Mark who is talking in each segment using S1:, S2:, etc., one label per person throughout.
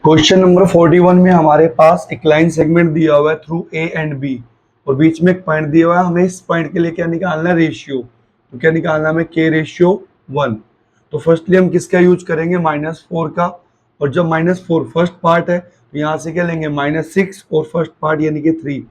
S1: Question number 41 में हमारे पास एक लाइन सेगमेंट दिया हुआ है थ्रू ए एंड बी और बीच में एक पॉइंट दिया हुआ है। हमें इस पॉइंट के लिए क्या निकालना है, रेशियो। तो क्या निकालना है हमें, के रेशियो 1। तो फर्स्टली हम किसका यूज करेंगे, -4 का। और जब -4 फर्स्ट पार्ट है तो यहाँ से क्या लेंगे, -6 और फर्स्ट पार्ट यानी कि 3।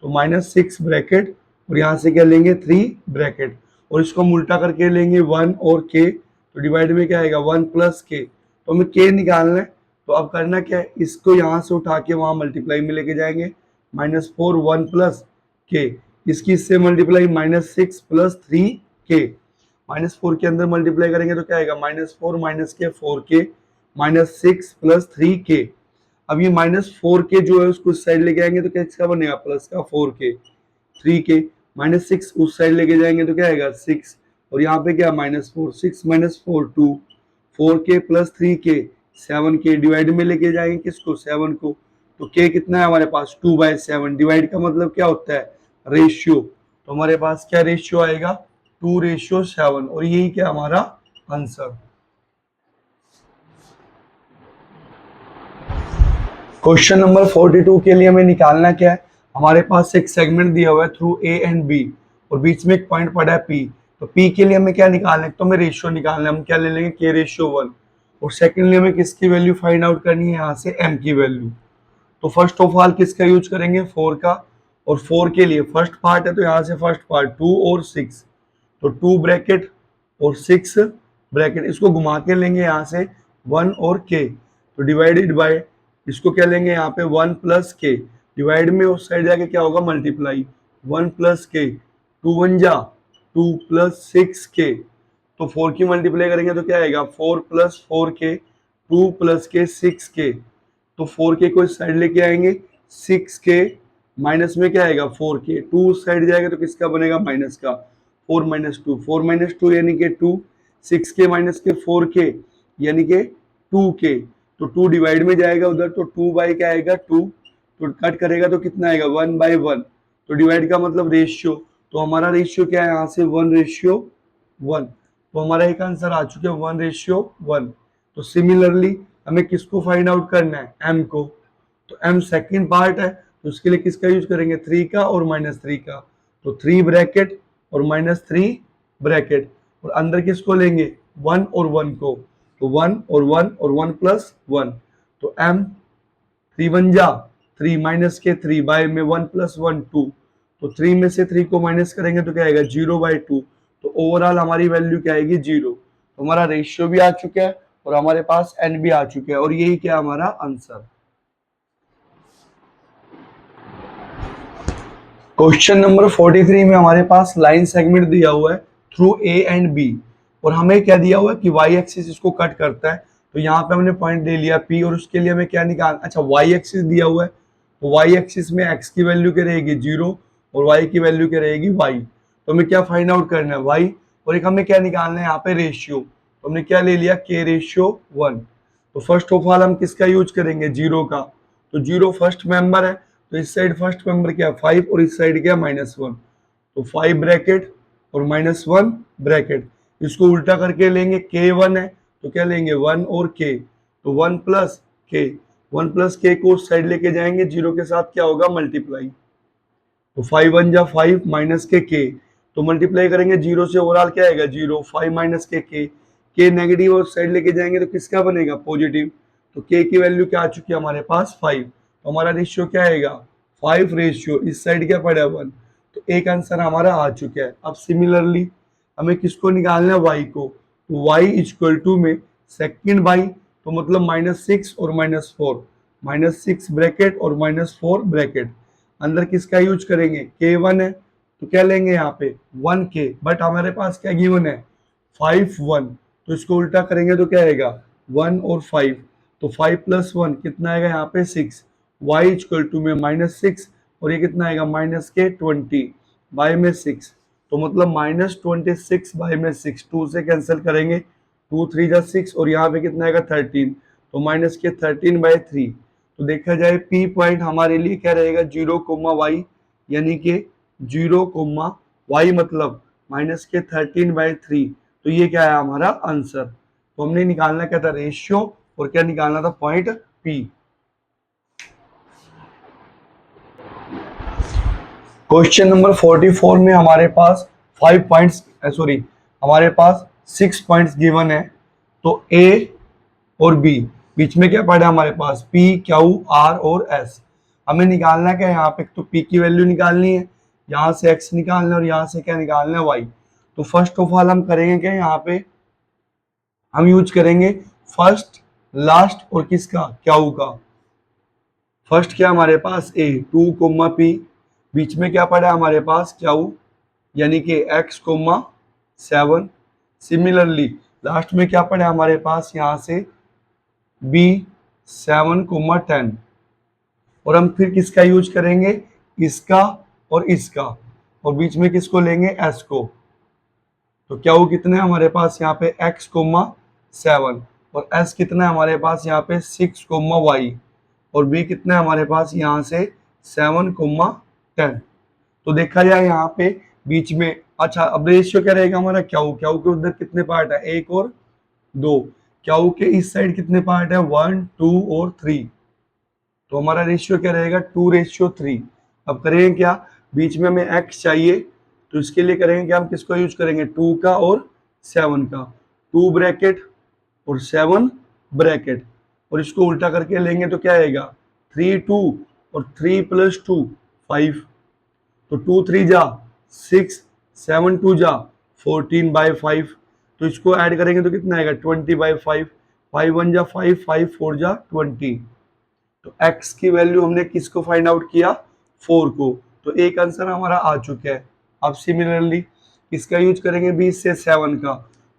S1: तो -6 ब्रैकेट और यहाँ से क्या लेंगे, 3 ब्रैकेट। और इसको हम उल्टा करके लेंगे 1 और के। तो डिवाइड में क्या आएगा, 1 प्लस के। तो हमें के निकालना है। तो अब करना क्या है, इसको यहाँ से उठा के वहां मल्टीप्लाई में लेके जाएंगे। -4 1 प्लस के, इसकी इससे मल्टीप्लाई -6 प्लस 3 के। -4 के अंदर मल्टीप्लाई करेंगे तो क्या आएगा, -4 माइनस के 4 के -6 प्लस 3 के। अब ये -4 के जो है उसको इस साइड लेके आएंगे तो क्या इसका बनेगा, प्लस का 4 के 3 के। -6 उस साइड लेके जाएंगे तो क्या आएगा 6। और यहाँ पे क्या, -4 6 -4 2 4 के प्लस 3 के 7 के। डिवाइड में लेके जाएंगे किसको, 7 को। तो के कितना है हमारे पास, 2/7। डिवाइड का मतलब क्या होता है, रेशियो। तो हमारे पास क्या रेशियो आएगा, 2:7। और यही क्या हमारा आंसर। क्वेश्चन नंबर 42 के लिए हमें निकालना क्या है, हमारे पास एक सेगमेंट दिया हुआ है थ्रू ए एंड बी और बीच में एक पॉइंट पड़ा है पी। तो पी के लिए हमें क्या निकालना है, तो हमें रेशियो निकालना है। हम क्या ले लेंगे, के रेशियो 1। और सेकेंडली हमें किसकी वैल्यू फाइंड आउट करनी है, यहाँ से एम की वैल्यू। तो फर्स्ट ऑफ ऑल किसका यूज करेंगे, 4 का। और 4 के लिए फर्स्ट पार्ट है तो यहाँ से फर्स्ट पार्ट 2 और 6। तो 2 ब्रैकेट और 6 ब्रैकेट, इसको घुमा के लेंगे यहाँ से 1 और के। तो डिवाइडेड बाय, इसको क्या लेंगे यहाँ पे 1 प्लस के। डिवाइड में उस साइड जाके क्या होगा, मल्टीप्लाई 1 प्लस के 2 1 जा 2 प्लस 6 के। तो 4 की मल्टीप्लाई करेंगे तो क्या आएगा, 4 प्लस 4 के 2 प्लस के 6 के। तो 4 के को इस साइड लेके आएंगे, 6 के माइनस में क्या आएगा, 4 के 2 उस साइड जाएगा तो किसका बनेगा, माइनस का। 4 माइनस 2 4 माइनस 2 यानी कि 2। 6 के माइनस के 4 के यानी कि 2 के। तो 2 डिवाइड में जाएगा उधर तो 2 बाई क्या आएगा, 2। तो कट करेगा तो कितना आएगा, 1/1। तो डिवाइड का मतलब रेशियो। तो हमारा रेशियो क्या है, यहाँ से 1:1। तो हमारा एक आंसर आ चुका है 1:1। तो सिमिलरली हमें किसको फाइंड आउट करना है, एम को। तो एम सेकंड पार्ट है तो उसके लिए किसका यूज करेंगे, 3 का और -3 का। तो 3 ब्रैकेट और -3 ब्रैकेट। और अंदर किसको लेंगे, 1 और 1 को। तो 1 और 1 और 1 प्लस 1। तो एम 3 1 जा 3 माइनस के 3 बाय में 1 प्लस 1 2। तो 3 में से 3 को माइनस करेंगे तो क्या आएगा, 0/2। तो ओवरऑल हमारी वैल्यू क्या आएगी, 0। तो हमारा रेशियो भी आ चुका है और हमारे पास एन भी आ चुके हैं और यही क्या हमारा आंसर। क्वेश्चन नंबर 43 में हमारे पास लाइन सेगमेंट दिया हुआ है थ्रू ए एंड बी और हमें क्या दिया हुआ है कि वाई एक्सिस इसको कट करता है। तो यहाँ पे हमने पॉइंट ले लिया पी और उसके लिए हमें क्या निकाल, अच्छा वाई एक्सिस दिया हुआ है। तो वाई एक्सिस में एक्स की वैल्यू क्या रहेगी, 0 और वाई की वैल्यू क्या रहेगी, वाई। तो हमें क्या फाइंड आउट करना है, वाई। और एक हमें क्या निकालना है यहाँ पे, रेशियो। तो हमने क्या ले लिया, के रेशियो 1। तो फर्स्ट ऑफ ऑल हम किसका यूज करेंगे, 0 का। तो 0 फर्स्ट मेंबर है तो इस साइड फर्स्ट मेंबर क्या, 5 और इस साइड क्या, -1। तो 5 ब्रैकेट और -1 ब्रैकेट। इसको उल्टा करके लेंगे, के 1 है तो क्या लेंगे, 1 और के। तो 1 प्लस के, 1 प्लस के को उस साइड लेके जाएंगे, 0 के साथ क्या होगा, मल्टीप्लाई। तो 5 1 जा 5 माइनस के। तो मल्टीप्लाई करेंगे 0 से, ओवरऑल क्या आएगा, 0 5 माइनस के नेगेटिव और साइड लेके जाएंगे तो किसका बनेगा, पॉजिटिव। तो के की वैल्यू क्या आ चुकी है हमारे पास, 5। तो हमारा रेशियो क्या आएगा, 5 रेशियो, इस साइड क्या पड़ा है, 1। तो एक आंसर हमारा आ चुका है। अब सिमिलरली हमें किसको निकालना है, y को। तो y इक्वल टू में सेकंड y, तो मतलब -6 और -4, -6 ब्रैकेट और -4 ब्रैकेट। अंदर किसका यूज करेंगे, k1 है तो क्या लेंगे यहाँ पे 1k। बट हमारे पास क्या गिवन है, 5 1। तो इसको उल्टा करेंगे तो क्या आएगा, 1 और 5। तो 5 प्लस 1 कितना आएगा यहाँ पे, 6। y इक्वल टू में -6 और ये कितना आएगा, -20 बाय में 6। तो मतलब -26 बाय में 6, 2 से कैंसिल करेंगे, 2 3 जा 6 और यहाँ पे कितना आएगा 13। तो -13/3। तो देखा जाए पी पॉइंट हमारे लिए क्या रहेगा, 0, यानी कि 0, मतलब -13/3। तो ये क्या है हमारा आंसर। तो हमने निकालना क्या था, रेशियो, और क्या निकालना था, पॉइंट पी। क्वेश्चन नंबर 44 में हमारे पास 5 पॉइंट्स सॉरी हमारे पास 6 पॉइंट्स गिवन है। तो ए और बी बीच में क्या पड़ा है हमारे पास पी क्यू आर और एस। हमें निकालना है क्या यहाँ पे, तो पी की वैल्यू निकालनी है, यहाँ से एक्स निकालना है और यहाँ से क्या निकालना है वाई। तो फर्स्ट ऑफ ऑल हम करेंगे क्या, यहाँ पे हम यूज करेंगे फर्स्ट लास्ट और किसका क्यू का। फर्स्ट क्या हमारे पास ए 2 कोमा पी, बीच में क्या पड़ा है हमारे पास क्यू यानी कि एक्स कोमा 7। सिमिलरली लास्ट में क्या पड़ा है हमारे पास यहाँ से बी 7 कोमा 10। और हम फिर किसका यूज करेंगे, इसका और इसका, और बीच में किसको लेंगे एस को। तो क्या वो कितने हमारे पास यहाँ पे x कोमा 7 और s कितना है हमारे पास यहाँ पे 6 कोमा y और b कितना है हमारे पास यहाँ से 7 कोमा 10। तो देखा जाए यहाँ पे बीच में, अच्छा अब रेशियो क्या रहेगा हमारा, क्यू के उधर कितने पार्ट है, एक और दो, क्यू के इस साइड कितने पार्ट है 1 2 और 3। तो हमारा रेशियो क्या रहेगा 2:3। अब करेंगे क्या, बीच में हमें x चाहिए तो इसके लिए करेंगे क्या, हम किसको यूज करेंगे 2 का और 7 का, 2 ब्रैकेट और 7 ब्रैकेट, और इसको उल्टा करके लेंगे तो क्या आएगा 3 2 और 3 + 2 5। तो 2 3 जा 6, 7 2 जा 14/5। तो इसको ऐड करेंगे तो कितना आएगा 20/5, 5 1 जा 5, 5 4 जा 20। तो x की वैल्यू हमने किसको फाइंड आउट किया 4 को। तो एक आंसर हमारा आ चुका है। अब सिमिलरली इसका यूज करेंगे 20 से 7 का,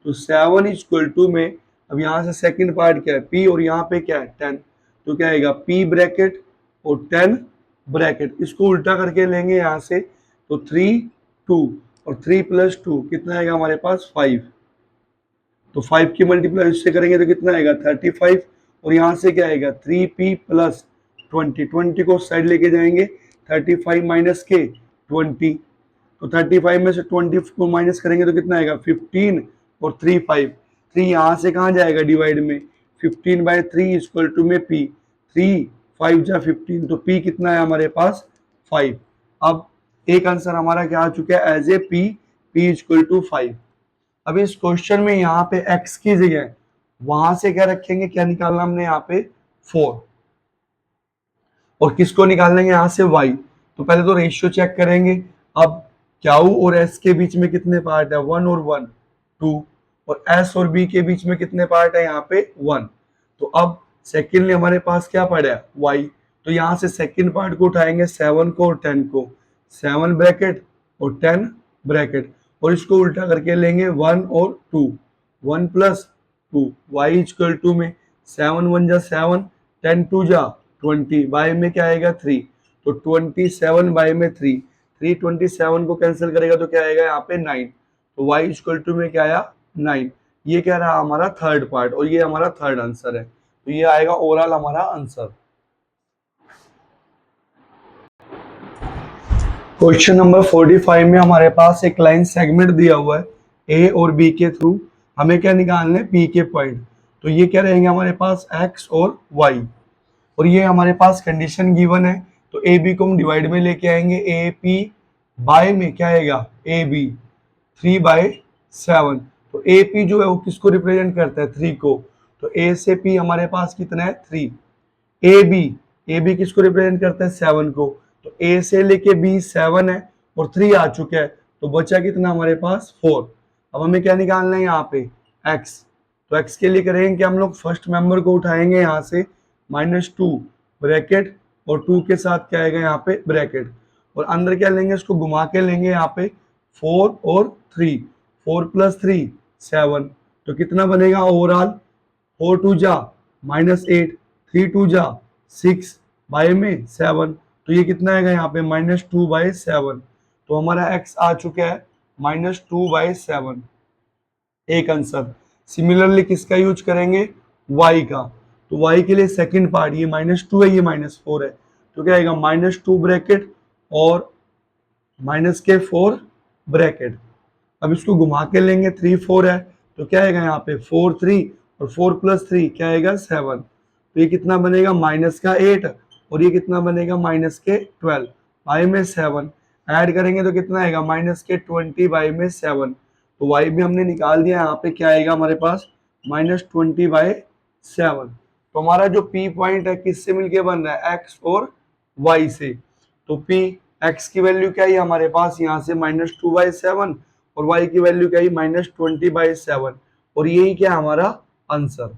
S1: तो 7 इक्वल टू में अब यहाँ से सेकंड पार्ट क्या है p और यहाँ पे क्या है 10। तो क्या आएगा p ब्रैकेट और 10 ब्रैकेट, इसको उल्टा करके लेंगे यहाँ से तो 3 2 और 3 + 2 कितना आएगा हमारे पास 5। तो 5 की मल्टीप्लाई इससे करेंगे तो कितना आएगा 35 और यहाँ से क्या आएगा 3p + 20 को साइड लेके जाएंगे 35 माइनस के 20। तो 35 में से 20 को माइनस करेंगे तो कितना आएगा 15 और 3 5, 3 यहाँ से कहाँ जाएगा डिवाइड में 15/3 इक्वल टू में p, 3 5 जा 15। तो p कितना है हमारे पास 5। अब एक आंसर हमारा क्या आ चुका है as a p equal to 5। अब इस क्वेश्चन में यहाँ पे x की जगह वहां से क्या रखेंगे, क्या निकालना हमने यहाँ पे 4 और किसको निकालेंगे यहाँ से y। तो पहले तो रेशियो चेक करेंगे। अब क्यू और s के बीच में कितने पार्ट है 1 और 1 2 और s और b के बीच में कितने पार्ट है यहाँ पे 1। तो अब सेकेंडली हमारे पास क्या पड़ा है y। तो यहाँ से सेकेंड पार्ट को उठाएंगे 7 को और 10 को, 7 ब्रैकेट और 10 ब्रैकेट, और इसको उल्टा करके लेंगे 1 और 2, 1 + 2 y इक्वल टू में 7 1 जा 7, 10 2 जा 20, बाय में क्या आएगा 3। तो 27 बाय में 3, 3 27 को कैंसिल करेगा तो क्या आएगा यहाँ पे 9। तो y इक्वल टू में क्या आया 9। ये क्या रहा हमारा थर्ड पार्ट और ये हमारा थर्ड आंसर है। तो ये आएगा ओवरऑल हमारा आंसर। क्वेश्चन नंबर 45 में हमारे पास एक लाइन सेगमेंट दिया हुआ है ए और बी के थ्रू, हमें क्या निकालना है पी के पॉइंट। तो ये क्या रहेंगे हमारे पास एक्स और वाई, और ये हमारे पास कंडीशन गिवन है। तो ए बी को हम डिवाइड में लेके आएंगे, ए पी बाय में क्या आएगा ए बी 3/7। तो ए पी जो है वो किसको रिप्रेजेंट करता है 3 को। तो ए से पी हमारे पास कितना है 3। ए बी किसको रिप्रेजेंट करता है 7 को। तो ए से लेके बी 7 है और 3 आ चुका है, तो बचा कितना हमारे पास 4। अब हमें क्या निकालना है यहाँ पे x। तो x के लिए करेंगे कि हम लोग फर्स्ट मेंबर को उठाएंगे यहाँ से -2 ब्रैकेट और 2 के साथ क्या आएगा यहाँ पे ब्रैकेट, और अंदर क्या लेंगे इसको घुमा के लेंगे यहाँ पे 4 और 3, 4 + 3 7। तो कितना बनेगा ओवरऑल 4 2 जा -8, 3 2 जा 6 बाय में 7। तो ये कितना आएगा यहाँ पे -2/7। तो हमारा x आ चुका है -2/7, एक आंसर। सिमिलरली किसका यूज करेंगे y का। तो y के लिए सेकंड पार्ट ये -2 है ये -4 है, तो क्या आएगा -2 ब्रैकेट और -4 ब्रैकेट। अब इसको घुमा के लेंगे 3 4 है, तो क्या आएगा यहाँ पे 4 3 और 4 + 3 क्या आएगा 7। तो ये कितना बनेगा -8 और ये कितना बनेगा -12 बाय में 7। ऐड करेंगे तो कितना आएगा, माइनस के 20/7। तो y भी हमने निकाल दिया, यहाँ पे क्या आएगा हमारे पास, -20/7। तो हमारा जो p पॉइंट है किससे मिलके बन रहा है, x और y से। तो p x की वैल्यू क्या है हमारे पास, यहाँ से -2/7 और y की वैल्यू क्या है, -20/7। और यही क्या है हमारा आंसर।